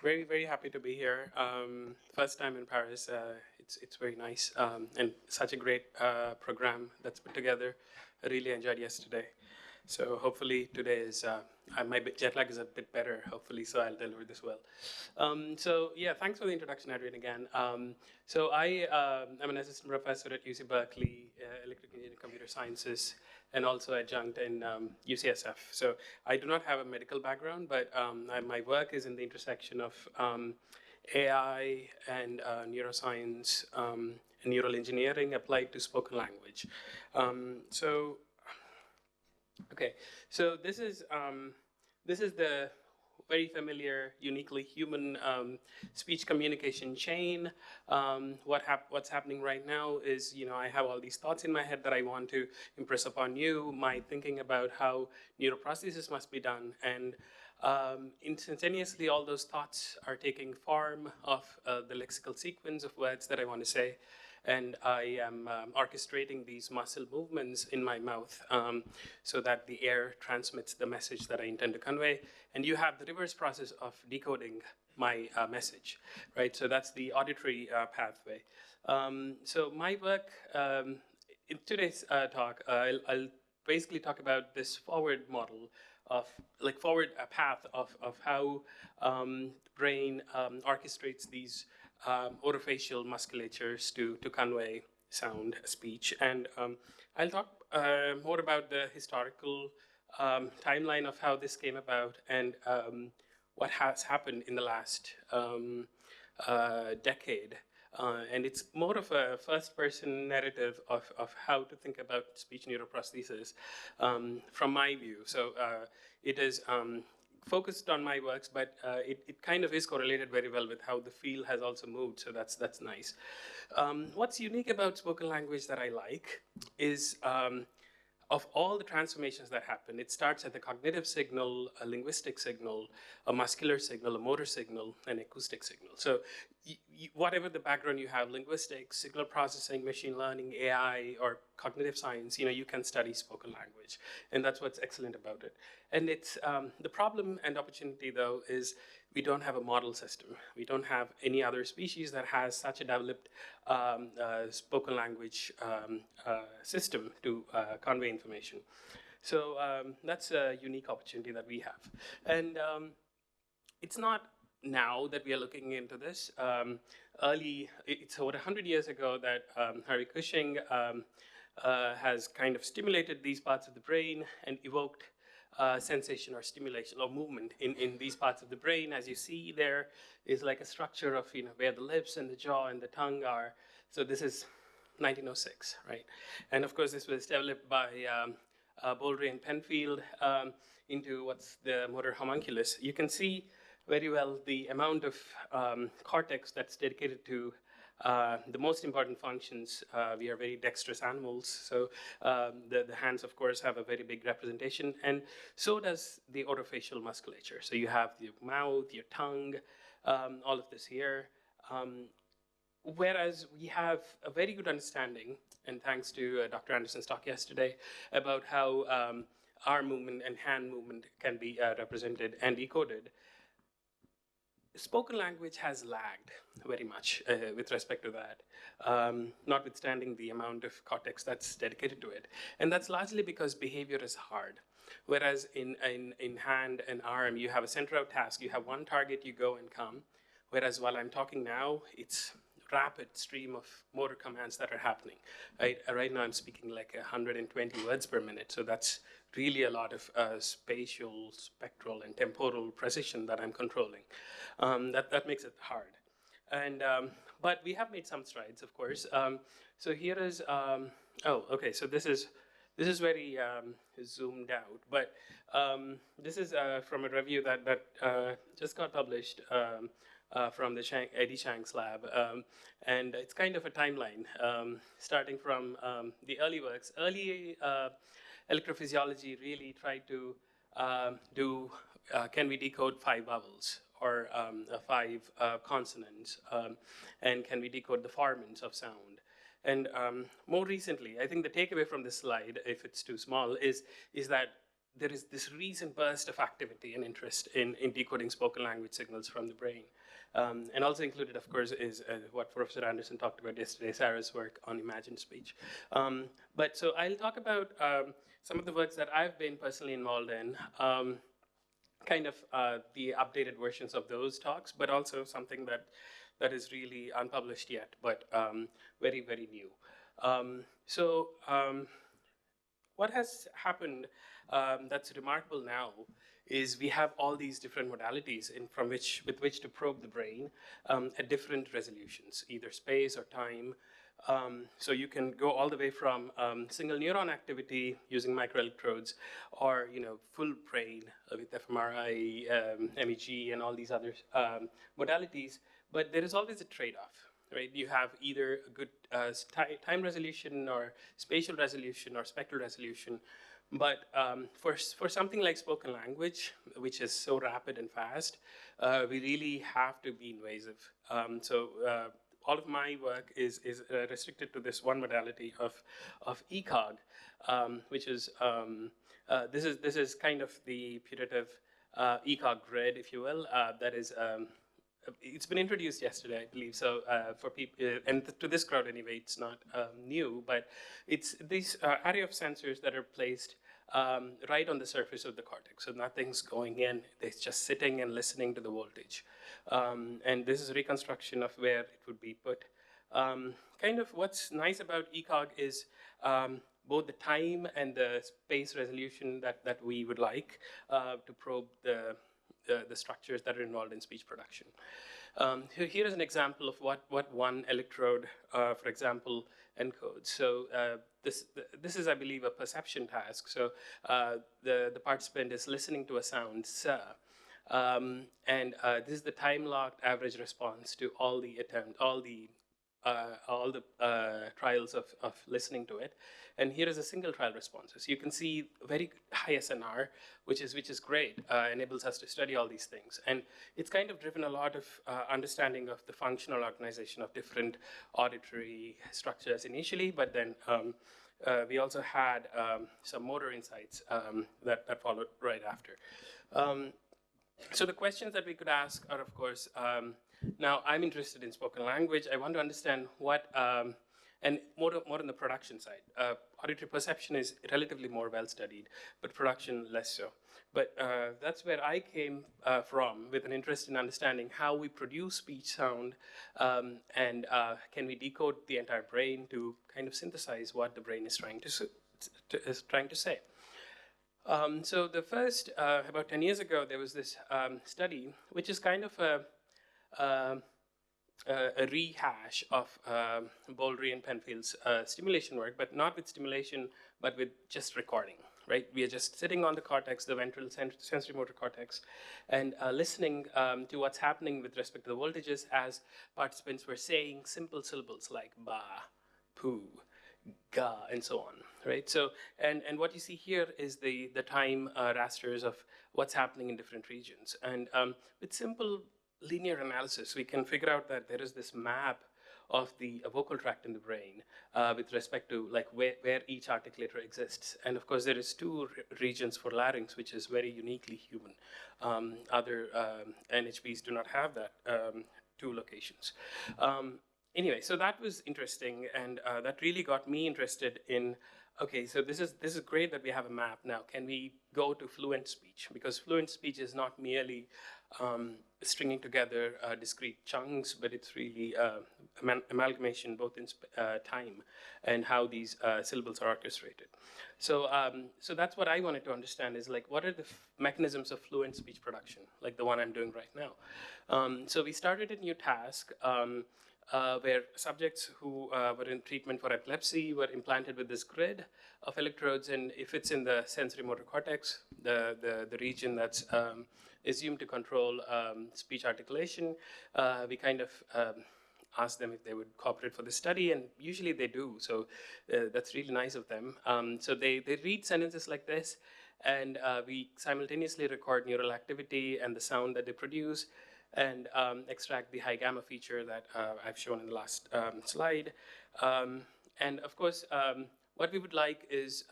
Very, very happy to be here. First time in Paris. It's very nice and such a great program that's put together. I really enjoyed yesterday. So hopefully today is my jet lag is a bit better. Hopefully, so I'll deliver this well. So yeah, thanks for the introduction, Adrian. Again. I'm an assistant professor at UC Berkeley, Electrical Engineering and Computer Sciences, and also adjunct in UCSF. So I do not have a medical background, but my work is in the intersection of AI and neuroscience and neural engineering applied to spoken language. So okay, so this is the very familiar, uniquely human speech communication chain. What's happening right now is, I have all these thoughts in my head that I want to impress upon you, my thinking about how neuroprostheses must be done, and instantaneously all those thoughts are taking form of the lexical sequence of words that I want to say. And I am orchestrating these muscle movements in my mouth so that the air transmits the message that I intend to convey. And you have the reverse process of decoding my message, right? So that's the auditory pathway. So my work in today's talk, I'll basically talk about this forward model of forward path of how brain orchestrates these orofacial musculatures to convey sound, speech. And I'll talk more about the historical timeline of how this came about and what has happened in the last decade. And it's more of a first-person narrative of how to think about speech neuroprosthesis from my view. So it is focused on my works, but it kind of is correlated very well with how the field has also moved, so that's nice. What's unique about spoken language that I like is of all the transformations that happen, it starts at the cognitive signal, a linguistic signal, a muscular signal, a motor signal, an acoustic signal. So whatever the background you have, linguistics, signal processing, machine learning, AI, or cognitive science, you can study spoken language. And that's what's excellent about it. And it's the problem and opportunity, though, is we don't have a model system. We don't have any other species that has such a developed spoken language system to convey information. So that's a unique opportunity that we have. And it's not now that we are looking into this. It's over 100 years ago that Harry Cushing has kind of stimulated these parts of the brain and evoked sensation or stimulation or movement in these parts of the brain. As you see, there is like a structure of where the lips and the jaw and the tongue are. So this is 1906, right? And of course, this was developed by Bouldre and Penfield into what's the motor homunculus. You can see very well the amount of cortex that's dedicated to the most important functions. We are very dexterous animals, so the hands, of course, have a very big representation, and so does the orofacial musculature. So you have your mouth, your tongue, all of this here. Whereas we have a very good understanding, and thanks to Dr. Anderson's talk yesterday, about how arm movement and hand movement can be represented and decoded. Spoken language has lagged very much with respect to that, notwithstanding the amount of cortex that's dedicated to it. And that's largely because behavior is hard. Whereas in hand and arm, you have a center of task. You have one target, you go and come. Whereas while I'm talking now, it's rapid stream of motor commands that are happening. Right now I'm speaking like 120 words per minute, so that's really a lot of spatial, spectral, and temporal precision that I'm controlling. That makes it hard. And but we have made some strides, of course. So here is okay. So this is very zoomed out, but this is from a review that just got published from the Eddie Chang's lab, and it's kind of a timeline starting from the early works. Early electrophysiology really tried to do can we decode 5 vowels or 5 consonants, and can we decode the formants of sound. And more recently, I think the takeaway from this slide, if it's too small, is that there is this recent burst of activity and interest in decoding spoken language signals from the brain. And also included, of course, is what Professor Anderson talked about yesterday, Sarah's work on imagined speech. But so I'll talk about some of the works that I've been personally involved in, kind of the updated versions of those talks, but also something that is really unpublished yet, but very, very new. What has happened that's remarkable now is we have all these different modalities with which to probe the brain at different resolutions, either space or time. So you can go all the way from single neuron activity using microelectrodes, or full brain with fMRI, MEG, and all these other modalities. But there is always a trade-off, right? You have either a good time resolution, or spatial resolution, or spectral resolution. But for something like spoken language, which is so rapid and fast, we really have to be invasive. All of my work is restricted to this one modality of ECOG, which is this is kind of the putative ECOG grid, if you will. That is. It's been introduced yesterday, I believe. So for people, and to this crowd anyway, it's not new, but it's this array of sensors that are placed right on the surface of the cortex. So nothing's going in; it's just sitting and listening to the voltage. And this is a reconstruction of where it would be put. Kind of what's nice about ECOG is both the time and the space resolution that we would like to probe the structures that are involved in speech production. Here is an example of what one electrode, for example, encodes. So this is, I believe, a perception task. So the participant is listening to a sound, sir. And this is the time-locked average response to all the trials of listening to it. And here is a single trial response. So you can see very high SNR, which is great, enables us to study all these things. And it's kind of driven a lot of understanding of the functional organization of different auditory structures initially, but then we also had some motor insights that followed right after. So the questions that we could ask are, of course, now I'm interested in spoken language. I want to understand what, and more on the production side. Auditory perception is relatively more well studied, but production less so. But that's where I came from, with an interest in understanding how we produce speech sound, and can we decode the entire brain to kind of synthesize what the brain is trying to say. So the first, about 10 years ago, there was this study, which is kind of a rehash of Bowlby and Penfield's stimulation work, but not with stimulation, but with just recording, right? We are just sitting on the cortex, the ventral sensory motor cortex, and listening to what's happening with respect to the voltages as participants were saying simple syllables like ba, poo, ga, and so on, right? So, and what you see here is the time rasters of what's happening in different regions. And with simple linear analysis, we can figure out that there is this map of the vocal tract in the brain with respect to like where each articulator exists. And of course, there is two regions for larynx, which is very uniquely human. Other NHPs do not have that two locations. Anyway, so that was interesting, and that really got me interested in, okay, so this is great that we have a map now. Can we go to fluent speech? Because fluent speech is not merely stringing together discrete chunks, but it's really amalgamation both in time and how these syllables are orchestrated. So, so that's what I wanted to understand is like, what are the mechanisms of fluent speech production, like the one I'm doing right now? So we started a new task where subjects who were in treatment for epilepsy were implanted with this grid of electrodes, and if it's in the sensory motor cortex, the region that's assumed to control speech articulation, we kind of ask them if they would cooperate for the study, and usually they do, so that's really nice of them. So they read sentences like this, and we simultaneously record neural activity and the sound that they produce, and extract the high gamma feature that I've shown in the last slide. And of course, what we would like is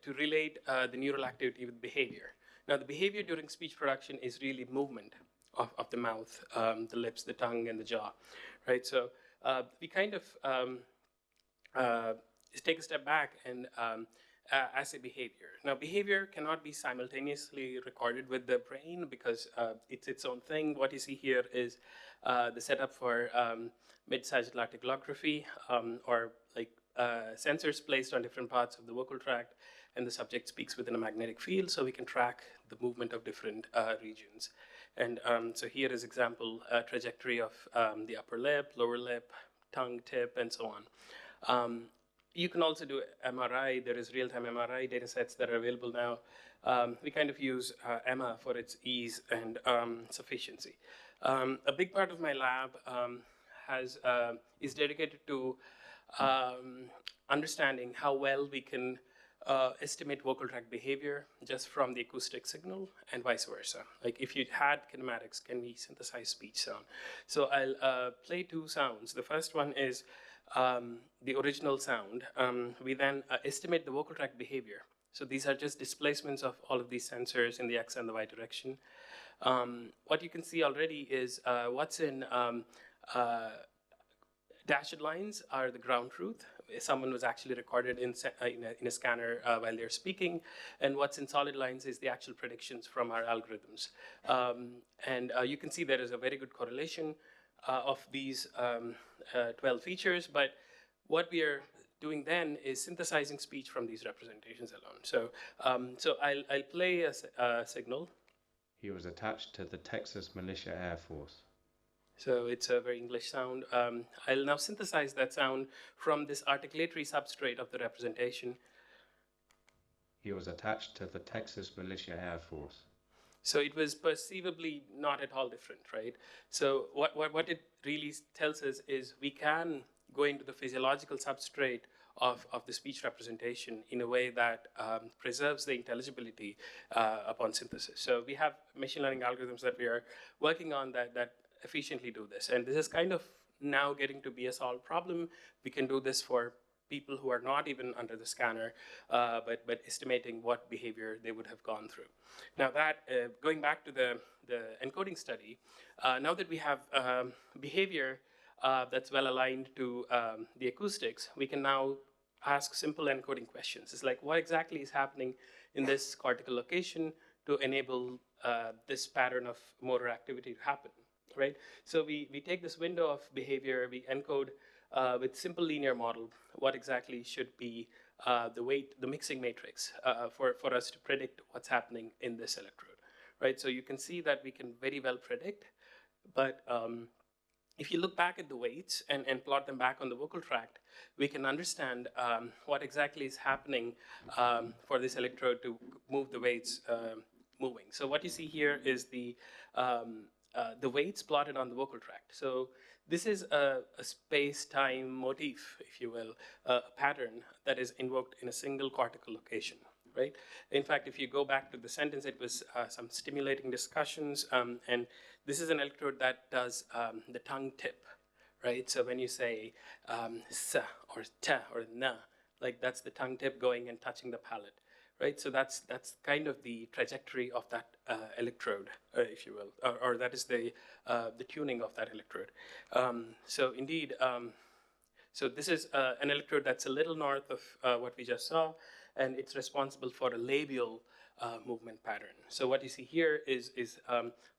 to relate the neural activity with behavior. Now, the behavior during speech production is really movement of the mouth, the lips, the tongue, and the jaw, right? So we kind of take a step back and as a behavior. Now, behavior cannot be simultaneously recorded with the brain because it's its own thing. What you see here is the setup for mid-sagittal articulography, or like sensors placed on different parts of the vocal tract, and the subject speaks within a magnetic field, so we can track the movement of different regions. And so here is example trajectory of the upper lip, lower lip, tongue tip, and so on. You can also do MRI. There is real-time MRI data sets that are available now. We kind of use EMMA for its ease and sufficiency. A big part of my lab is dedicated to understanding how well we can estimate vocal tract behavior just from the acoustic signal and vice versa. Like if you had kinematics, can we synthesize speech sound? So I'll play two sounds. The first one is the original sound. We then estimate the vocal tract behavior. So these are just displacements of all of these sensors in the X and the Y direction. What you can see already is what's in dashed lines are the ground truth. Someone was actually recorded in a scanner while they're speaking, and what's in solid lines is the actual predictions from our algorithms. And you can see there is a very good correlation of these 12 features, but what we are doing then is synthesizing speech from these representations alone. So, I'll play a signal. He was attached to the Texas Militia Air Force. So it's a very English sound. I'll now synthesize that sound from this articulatory substrate of the representation. He was attached to the Texas Militia Air Force. So it was perceivably not at all different, right? So what it really tells us is we can go into the physiological substrate of the speech representation in a way that preserves the intelligibility upon synthesis. So we have machine learning algorithms that we are working on that efficiently do this. And this is kind of now getting to be a solved problem. We can do this for people who are not even under the scanner, but estimating what behavior they would have gone through. Now that, going back to the encoding study, now that we have behavior that's well aligned to the acoustics, we can now ask simple encoding questions. It's like, what exactly is happening in this cortical location to enable this pattern of motor activity to happen, right? So we take this window of behavior, we encode with simple linear model what exactly should be the mixing matrix for us to predict what's happening in this electrode, right? So you can see that we can very well predict, but if you look back at the weights and plot them back on the vocal tract, we can understand what exactly is happening for this electrode to move the weights moving. So what you see here is the weights plotted on the vocal tract. So this is a space-time motif, if you will, a pattern that is invoked in a single cortical location, right? In fact, if you go back to the sentence, it was some stimulating discussions, and this is an electrode that does the tongue tip, right? So when you say s or t or na, like that's the tongue tip going and touching the palate, right? So that's kind of the trajectory of that electrode, if you will, or that is the tuning of that electrode. So indeed, so this is an electrode that's a little north of what we just saw, and it's responsible for a labial movement pattern. So what you see here is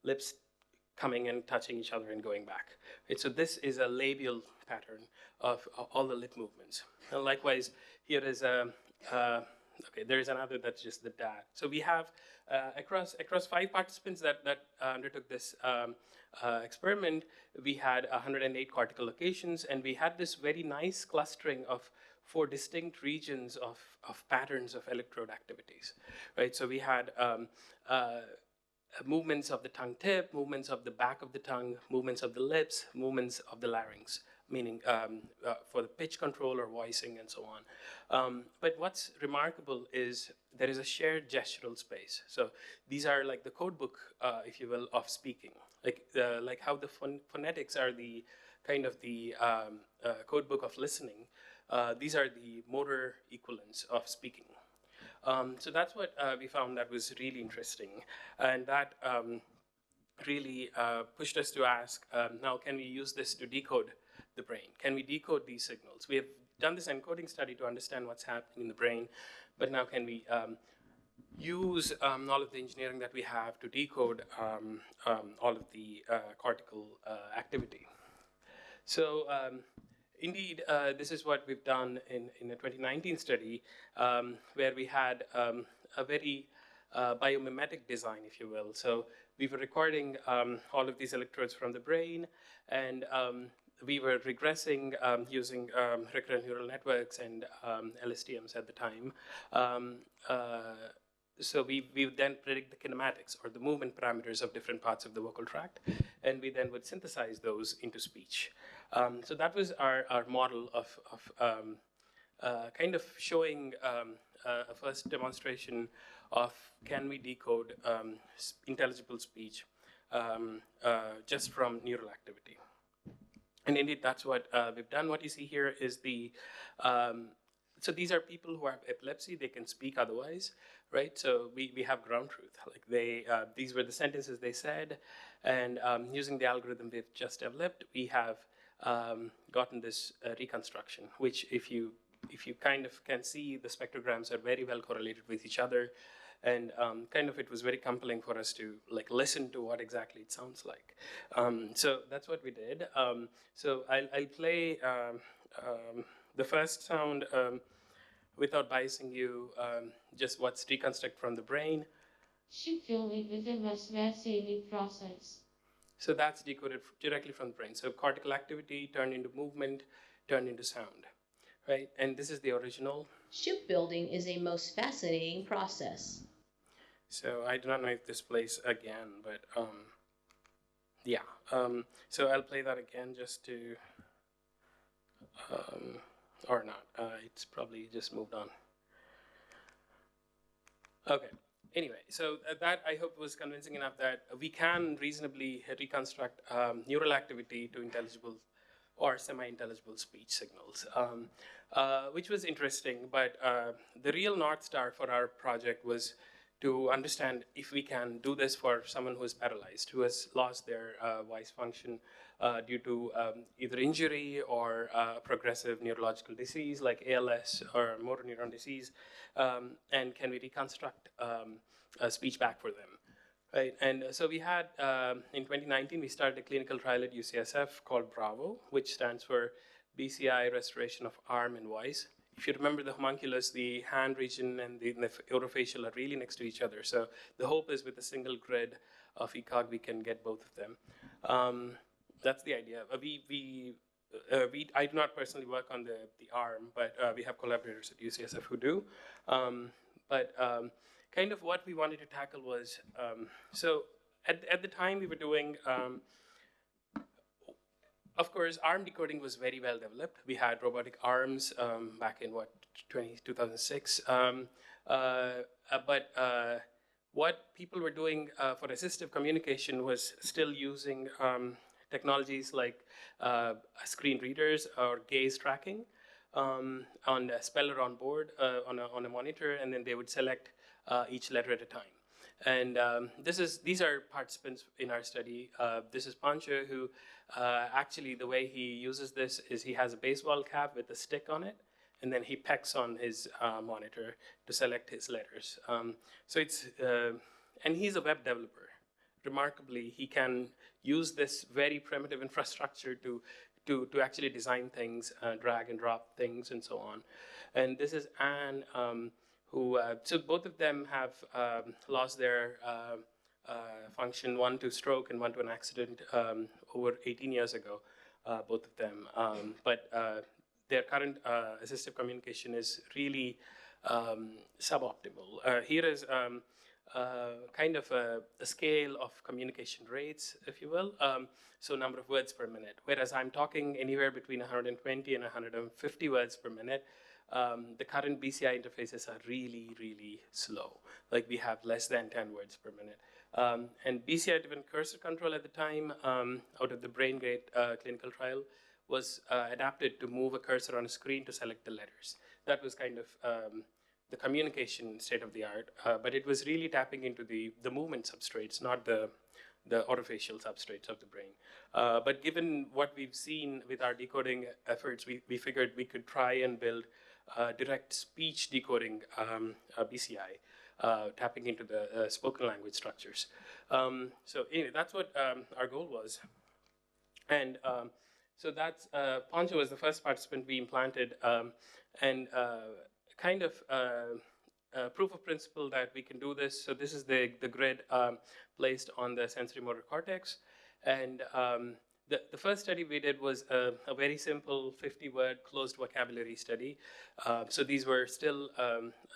lips coming and touching each other and going back. Right? So this is a labial pattern of all the lip movements. And likewise, here is okay, there is another that's just the dad. So we have across 5 participants that undertook this experiment, we had 108 cortical locations, and we had this very nice clustering of 4 distinct regions of patterns of electrode activities, right? So we had movements of the tongue tip, movements of the back of the tongue, movements of the lips, movements of the larynx, meaning for the pitch control or voicing and so on. But what's remarkable is there is a shared gestural space. So these are like the code book, if you will, of speaking. Like how the phonetics are the kind of the code book of listening. These are the motor equivalents of speaking. So that's what we found that was really interesting. And that really pushed us to ask, now can we use this to decode the brain? Can we decode these signals? We have done this encoding study to understand what's happening in the brain, but now can we use all of the engineering that we have to decode all of the cortical activity? So indeed, this is what we've done in a 2019 study where we had a very biomimetic design, if you will. So we were recording all of these electrodes from the brain, and we were regressing using recurrent neural networks and LSTMs at the time. So we would then predict the kinematics or the movement parameters of different parts of the vocal tract, and we then would synthesize those into speech. So that was our model of kind of showing a first demonstration of can we decode intelligible speech just from neural activity. And indeed, that's what we've done. What you see here is the, so these are people who have epilepsy. They can speak otherwise, right? So we have ground truth. Like these were the sentences they said, and using the algorithm we've just developed, we have gotten this reconstruction, which if you kind of can see, the spectrograms are very well correlated with each other, and kind of it was very compelling for us to like listen to what exactly it sounds like. So that's what we did. So I'll play the first sound without biasing you, just what's reconstructed from the brain. Shipbuilding within a fascinating process. So that's decoded directly from the brain. So cortical activity turned into movement, turned into sound, right? And this is the original. Shipbuilding is a most fascinating process. So I do not know if this plays again, but yeah. So I'll play that again just to, or not. It's probably just moved on. Okay. Anyway, so that I hope was convincing enough that we can reasonably reconstruct neural activity to intelligible or semi-intelligible speech signals, which was interesting. But the real North Star for our project was to understand if we can do this for someone who is paralyzed, who has lost their voice function due to either injury or progressive neurological disease like ALS or motor neuron disease, and can we reconstruct speech back for them, right? And so we had, in 2019, we started a clinical trial at UCSF called BRAVO, which stands for BCI Restoration of Arm and Voice. If you remember the homunculus, the hand region and the orofacial are really next to each other. So the hope is with a single grid of ECOG, we can get both of them. That's the idea. I do not personally work on the arm, but we have collaborators at UCSF who do. Kind of what we wanted to tackle was, so at the time we were doing, of course, arm decoding was very well developed. We had robotic arms back in, 2006. What people were doing for assistive communication was still using technologies like screen readers or gaze tracking on a speller on board on a monitor, and then they would select each letter at a time. And these are participants in our study. This is Pancho, who actually the way he uses this is he has a baseball cap with a stick on it, and then he pecks on his monitor to select his letters. So it's, and he's a web developer. Remarkably, he can use this very primitive infrastructure to actually design things, drag and drop things, and so on. And this is Anne, who, so both of them have lost their function, one to stroke and one to an accident over 18 years ago, both of them. But their current assistive communication is really suboptimal. Here is kind of a scale of communication rates, if you will. So number of words per minute. Whereas I'm talking anywhere between 120 and 150 words per minute, the current BCI interfaces are really, really slow. Like we have less than 10 words per minute. And BCI-driven cursor control at the time, out of the BrainGate clinical trial, was adapted to move a cursor on a screen to select the letters. That was kind of the communication state of the art, but it was really tapping into the movement substrates, not the orofacial substrates of the brain. But given what we've seen with our decoding efforts, we figured we could try and build direct speech decoding BCI, tapping into the spoken language structures. So anyway, that's what our goal was. And so that's, Poncho was the first participant we implanted, and kind of proof of principle that we can do this. So this is the grid placed on the sensory motor cortex. And the first study we did was a very simple 50-word closed vocabulary study. So these were still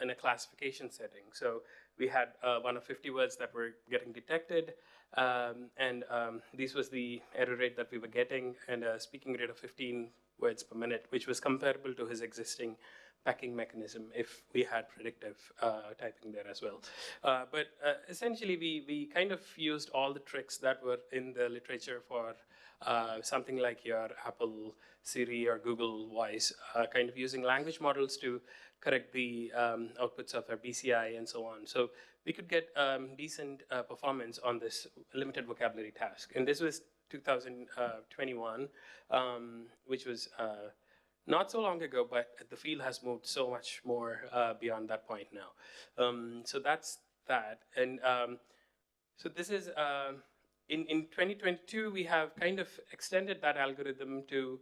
in a classification setting. So we had one of 50 words that were getting detected. And this was the error rate that we were getting, and a speaking rate of 15 words per minute, which was comparable to his existing packing mechanism if we had predictive typing there as well. But essentially, we kind of used all the tricks that were in the literature for something like your Apple Siri or Google Voice, kind of using language models to correct the outputs of our BCI and so on. So we could get decent performance on this limited vocabulary task. And this was 2021, which was not so long ago, but the field has moved so much more beyond that point now. So that's that. And so this is, in 2022, we have kind of extended that algorithm to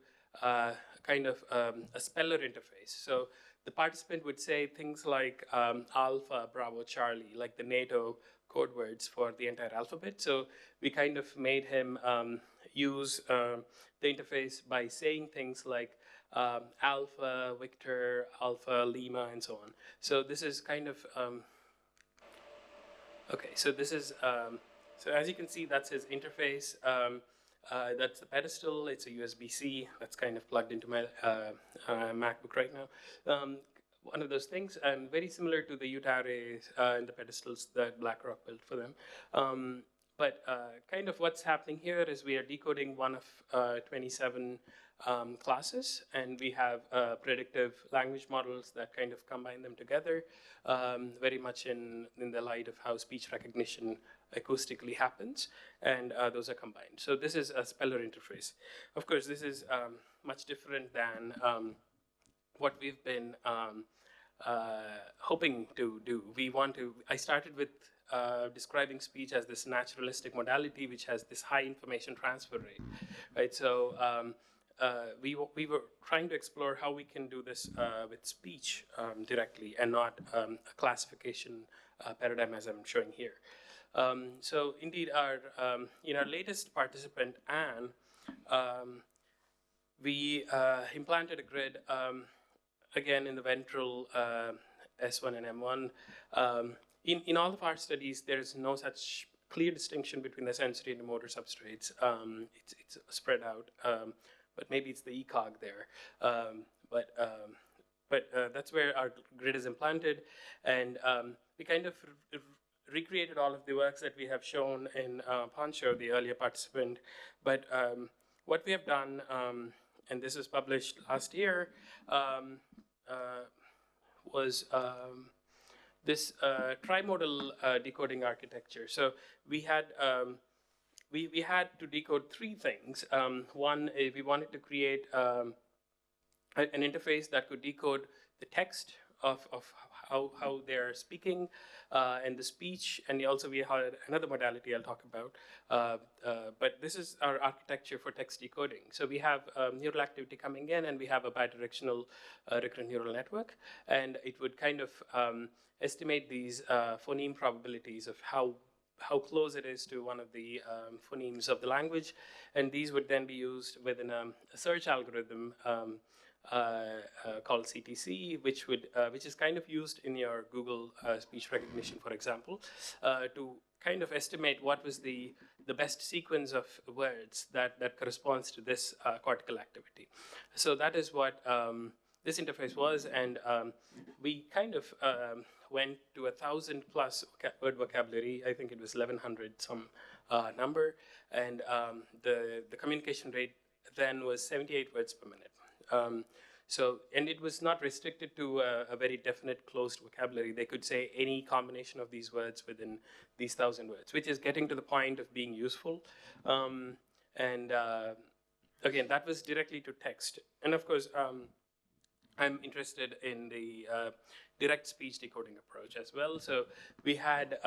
kind of a speller interface. So the participant would say things like Alpha, Bravo, Charlie, like the NATO code words for the entire alphabet. So we kind of made him use the interface by saying things like Alpha, Victor, Alpha, Lima, and so on. So this is kind of, okay, so this is, so as you can see, that's his interface. That's the pedestal. It's a USB-C that's kind of plugged into my MacBook right now. One of those things, and very similar to the UTARE and the pedestals that BlackRock built for them. But kind of what's happening here is we are decoding one of 27 classes, and we have predictive language models that kind of combine them together, very much in the light of how speech recognition acoustically happens, and those are combined. So this is a speller interface. Of course, this is much different than what we've been hoping to do. I started with describing speech as this naturalistic modality, which has this high information transfer rate, right? So we were trying to explore how we can do this with speech directly, and not a classification paradigm as I'm showing here. So indeed, in our latest participant, Anne, we implanted a grid, again in the ventral S1 and M1. In all of our studies, there is no such clear distinction between the sensory and the motor substrates. It's spread out, but maybe it's the ECOG there. But that's where our grid is implanted, and we kind of recreated all of the works that we have shown in Poncho, the earlier participant. But what we have done, and this was published last year, was this trimodal decoding architecture. So we had we had to decode three things. One, we wanted to create an interface that could decode the text of how they're speaking and the speech, and also we had another modality I'll talk about. But this is our architecture for text decoding. So we have neural activity coming in, and we have a bidirectional recurrent neural network, and it would kind of estimate these phoneme probabilities of how close it is to one of the phonemes of the language, and these would then be used within a search algorithm called CTC, which is kind of used in your Google speech recognition, for example, to kind of estimate what was the best sequence of words that corresponds to this cortical activity. So that is what this interface was, and we kind of went to 1,000+ word vocabulary. I think it was 1,100 some number, and the communication rate then was 78 words per minute. So, and it was not restricted to a very definite closed vocabulary. They could say any combination of these words within these 1,000 words, which is getting to the point of being useful. And again, that was directly to text. And of course, I'm interested in the direct speech decoding approach as well. So we had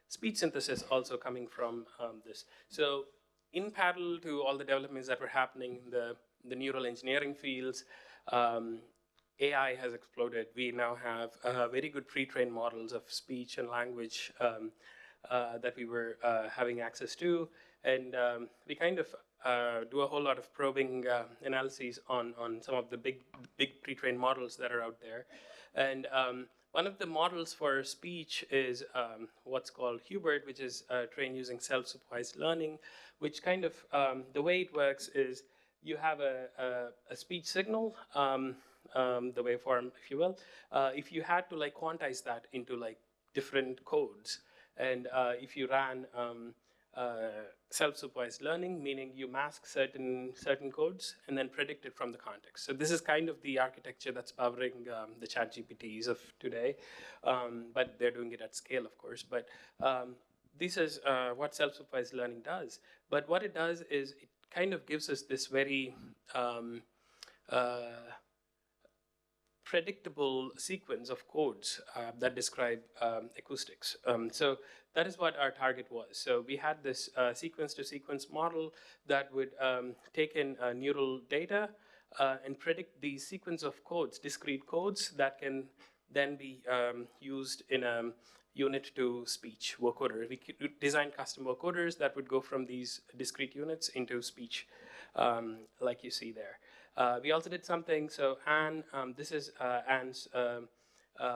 speech synthesis also coming from this. So in parallel to all the developments that were happening in the neural engineering fields, AI has exploded. We now have very good pre-trained models of speech and language that we were having access to. And we kind of do a whole lot of probing analyses on some of the big pre-trained models that are out there. And one of the models for speech is what's called Hubert, which is trained using self-supervised learning, which kind of, the way it works is you have a speech signal, the waveform, if you will. If you had to like quantize that into like different codes, and if you ran self-supervised learning, meaning you mask certain codes and then predict it from the context. So this is kind of the architecture that's powering the ChatGPTs of today, but they're doing it at scale, of course. But this is what self-supervised learning does. But what it does is it kind of gives us this very predictable sequence of codes that describe acoustics. So that is what our target was. So we had this sequence-to-sequence model that would take in neural data and predict the sequence of codes, discrete codes that can then be used in a unit-to-speech vocoder. We could design custom vocoders that would go from these discrete units into speech, like you see there. We also did something, so Anne, this is Anne's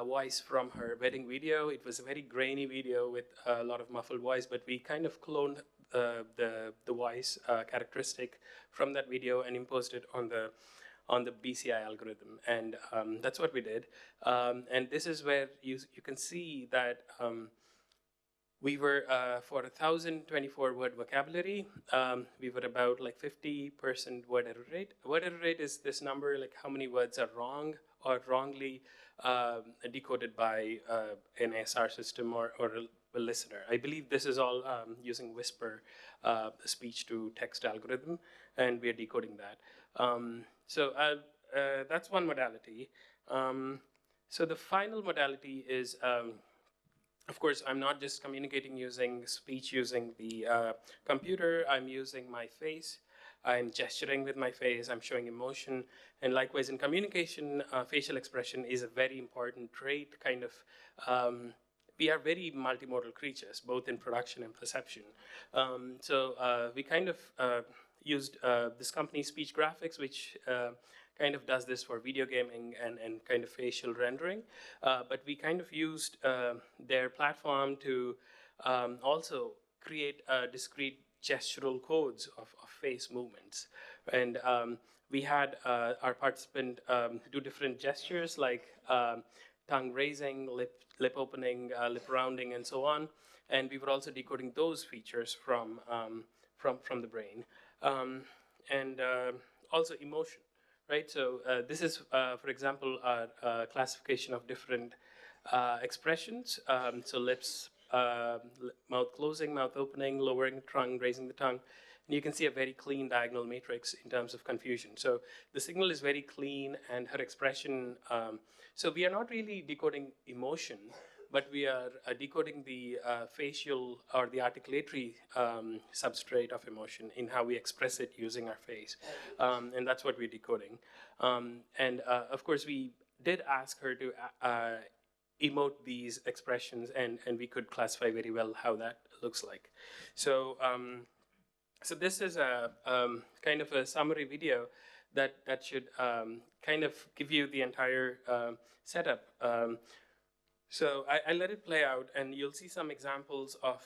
voice from her wedding video. It was a very grainy video with a lot of muffled voice, but we kind of cloned the voice characteristic from that video and imposed it on the BCI algorithm, and that's what we did. And this is where you can see that we were, for 1,024 word vocabulary, we were about like 50% word error rate. Word error rate is this number, like how many words are wrong or wrongly decoded by an ASR system or a listener. I believe this is all using Whisper, speech to text algorithm, and we are decoding that. So that's one modality. So the final modality is, of course, I'm not just communicating using speech using the computer. I'm using my face. I'm gesturing with my face. I'm showing emotion. And likewise, in communication, facial expression is a very important trait. Kind of, we are very multimodal creatures, both in production and perception. So we kind of used this company, Speech Graphics, which kind of does this for video gaming and kind of facial rendering. But we kind of used their platform to also create discrete gestural codes of face movements. And we had our participant do different gestures like tongue raising, lip opening, lip rounding, and so on. And we were also decoding those features from the brain. And also emotion. Right, so this is, for example, a classification of different expressions. So lips, mouth closing, mouth opening, lowering the tongue, raising the tongue. And you can see a very clean diagonal matrix in terms of confusion. So the signal is very clean, and her expression, so we are not really decoding emotion, but we are decoding the facial or the articulatory substrate of emotion in how we express it using our face. And that's what we're decoding. And of course, we did ask her to emote these expressions, and we could classify very well how that looks like. So, so this is a kind of a summary video that should kind of give you the entire setup. So I let it play out, and you'll see some examples of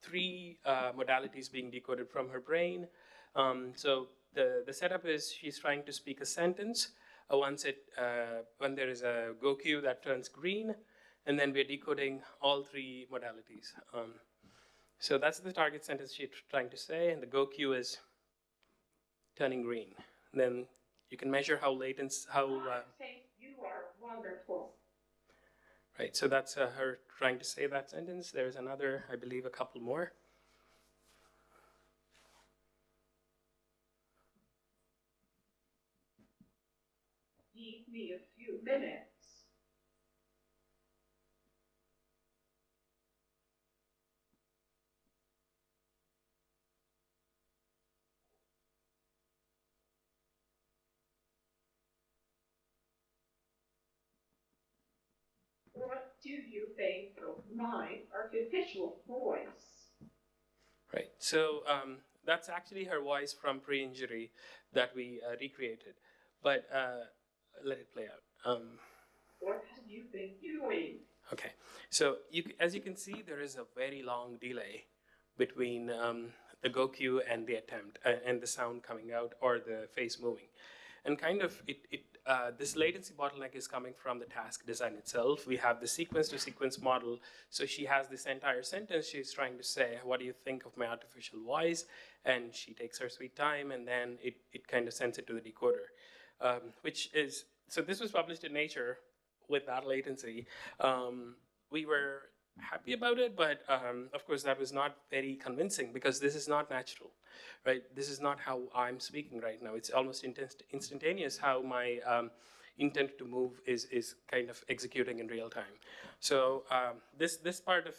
3 modalities being decoded from her brain. So the setup is she's trying to speak a sentence. When there is a go cue that turns green, and then we're decoding all 3 modalities. So that's the target sentence she's trying to say, and the go cue is turning green. Then you can measure how latent, I think you are wonderful. right, so that's her trying to say that sentence. There's another, I believe, a couple more. Give me a few minutes. What do you think of my artificial voice? Right, so that's actually her voice from pre-injury that we recreated, but let it play out. What have you been doing? Okay, so as you can see, there is a very long delay between the go cue and the attempt, and the sound coming out or the face moving. And kind of this latency bottleneck is coming from the task design itself. We have the sequence-to-sequence model. So she has this entire sentence she's trying to say, what do you think of my artificial voice? And she takes her sweet time, and then it kind of sends it to the decoder, which is, so this was published in Nature with that latency. We were happy about it, but of course that was not very convincing because this is not natural, right? This is not how I'm speaking right now. It's almost instantaneous how my intent to move is kind of executing in real time. So this part of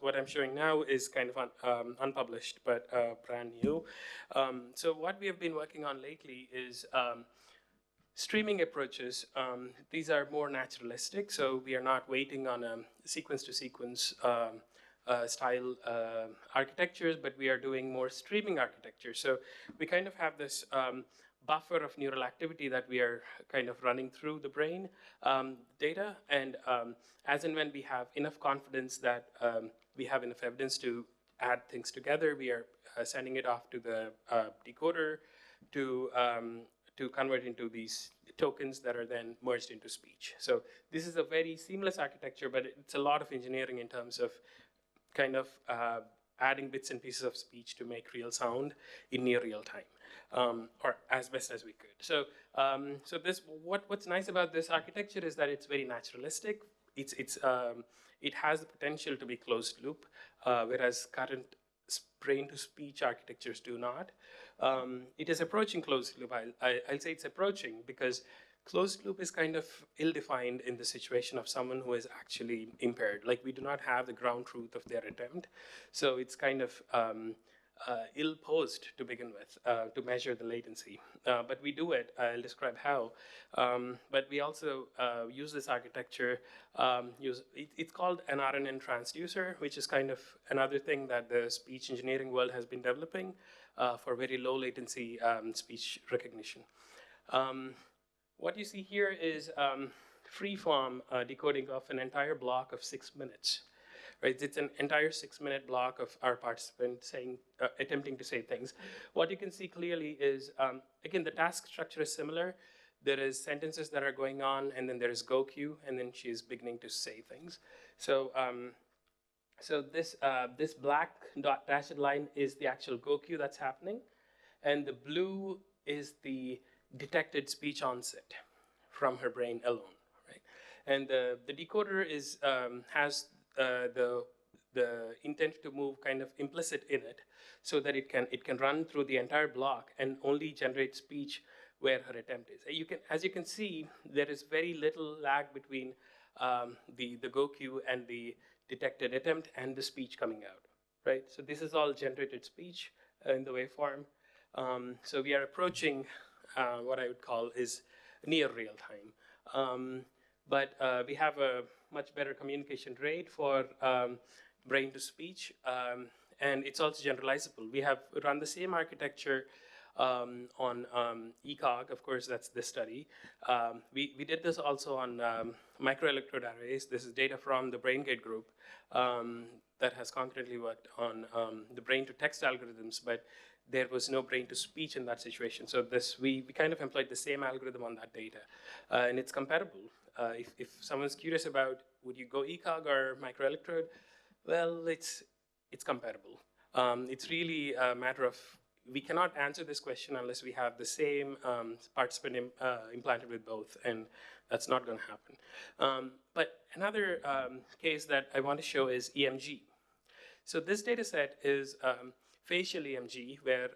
what I'm showing now is kind of unpublished, but brand new. So what we have been working on lately is streaming approaches. These are more naturalistic, so we are not waiting on a sequence-to-sequence style architectures, but we are doing more streaming architecture. So we kind of have this buffer of neural activity that we are kind of running through the brain data, and as and when we have enough confidence that we have enough evidence to add things together, we are sending it off to the decoder to convert into these tokens that are then merged into speech. So this is a very seamless architecture, but it's a lot of engineering in terms of kind of adding bits and pieces of speech to make real sound in near real time, or as best as we could. So, so what's nice about this architecture is that it's very naturalistic. It has the potential to be closed loop, whereas current brain-to-speech architectures do not. It is approaching closed loop. I'll say it's approaching because closed loop is kind of ill-defined in the situation of someone who is actually impaired. Like, we do not have the ground truth of their attempt. So it's kind of ill-posed to begin with to measure the latency. But we do it. I'll describe how. But we also use this architecture. It's called an RNN transducer, which is kind of another thing that the speech engineering world has been developing for very low latency speech recognition. What you see here is free-form decoding of an entire block of 6 minutes. Right? It's an entire 6-minute block of our participant saying, attempting to say things. What you can see clearly is, again, the task structure is similar. There is sentences that are going on, and then there is go cue, and then she's beginning to say things. So, so this black dashed line is the actual go cue that's happening, and the blue is the detected speech onset from her brain alone, right? And the decoder is has the intent to move kind of implicit in it, so that it can run through the entire block and only generate speech where her attempt is. As you can see, there is very little lag between the go cue and the detected attempt and the speech coming out, right? So this is all generated speech in the waveform. So we are approaching what I would call is near real time. But we have a much better communication rate for brain to speech, and it's also generalizable. We have run the same architecture on ECOG, of course, that's this study. We did this also on microelectrode arrays. This is data from the BrainGate group that has concurrently worked on the brain-to-text algorithms, but there was no brain-to-speech in that situation. So we kind of employed the same algorithm on that data, and it's comparable. If someone's curious about would you go ECOG or microelectrode, well, it's comparable. It's really a matter of we cannot answer this question unless we have the same participant implanted with both, and that's not going to happen. But another case that I want to show is EMG. So this data set is facial EMG, where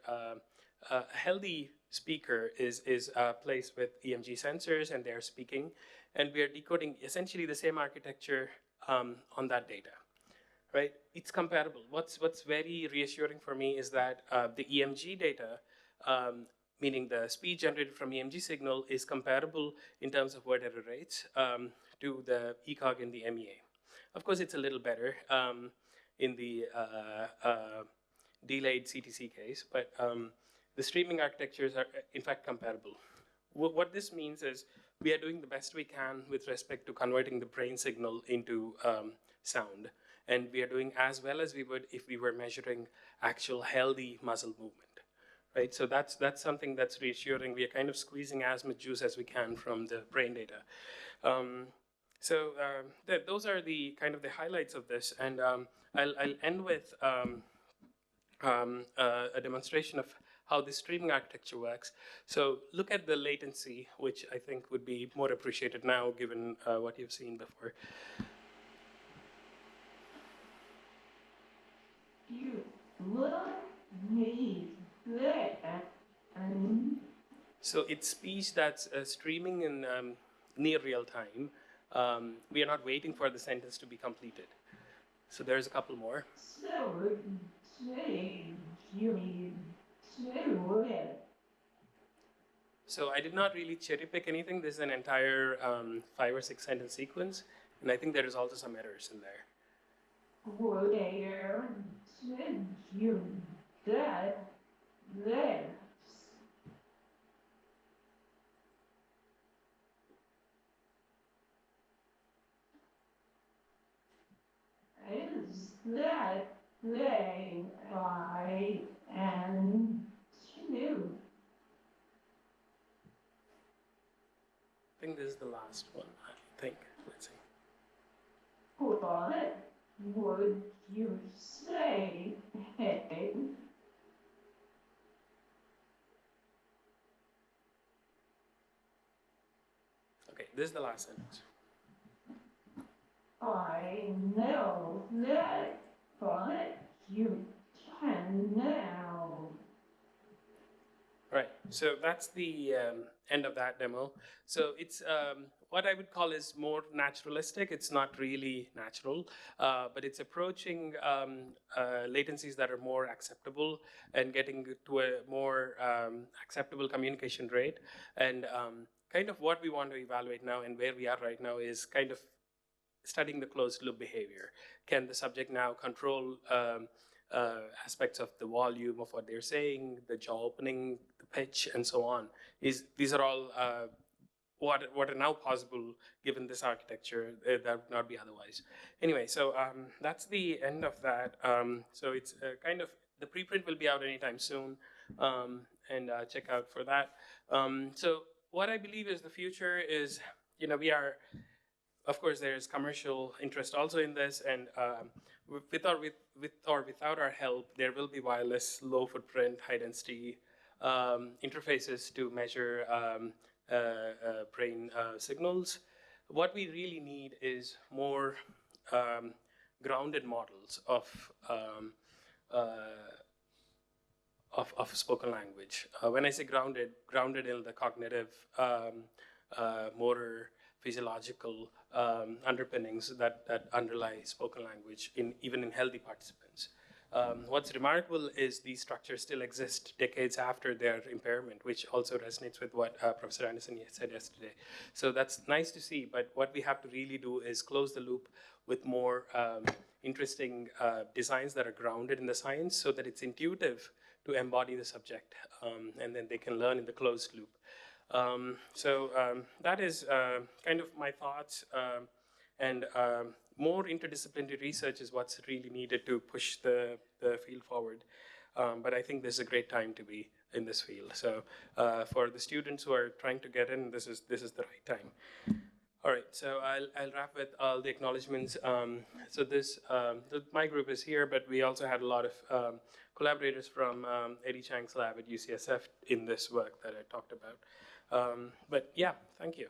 a healthy speaker is placed with EMG sensors, and they're speaking, and we are decoding essentially the same architecture on that data. Right, it's comparable. What's very reassuring for me is that the EMG data, meaning the speech generated from EMG signal, is comparable in terms of word error rates to the ECOG in the MEA. Of course, it's a little better in the delayed CTC case, but the streaming architectures are in fact comparable. What this means is we are doing the best we can with respect to converting the brain signal into sound. And we are doing as well as we would if we were measuring actual healthy muscle movement, right? So that's something that's reassuring. We are kind of squeezing as much juice as we can from the brain data. Those are the kind of the highlights of this, and I'll end with a demonstration of how this streaming architecture works. So look at the latency, which I think would be more appreciated now given what you've seen before. So it's speech that's streaming in near real time. We are not waiting for the sentence to be completed. So there's a couple more. So I did not really cherry pick anything. This is an entire 5 or 6 sentence sequence, and I think there is also some errors in there. Is that they I and you? I think this is the last one, I think. Let's see. What would you say? Hey? Okay, this is the last sentence. I know that, but you can now. Right, so that's the end of that demo. So it's what I would call is more naturalistic. It's not really natural, but it's approaching latencies that are more acceptable and getting to a more acceptable communication rate. And kind of what we want to evaluate now and where we are right now is kind of studying the closed loop behavior. Can the subject now control aspects of the volume of what they're saying, the jaw opening, the pitch, and so on? These are all what are now possible given this architecture that would not be otherwise. Anyway, so that's the end of that. So it's kind of, the preprint will be out anytime soon, and check out for that. So what I believe is the future is, we are, of course, there's commercial interest also in this, and with or without our help, there will be wireless, low footprint, high density interfaces to measure brain signals. What we really need is more grounded models of spoken language. When I say grounded in the cognitive, motor, physiological underpinnings that underlie spoken language even in healthy participants. What's remarkable is these structures still exist decades after their impairment, which also resonates with what Professor Anderson said yesterday. So that's nice to see, but what we have to really do is close the loop with more interesting designs that are grounded in the science so that it's intuitive to embody the subject, and then they can learn in the closed loop. That is kind of my thoughts, and more interdisciplinary research is what's really needed to push the field forward. But I think this is a great time to be in this field. So for the students who are trying to get in, this is the right time. All right, so I'll wrap with all the acknowledgements. So my group is here, but we also had a lot of collaborators from Eddie Chang's lab at UCSF in this work that I talked about. But yeah, thank you.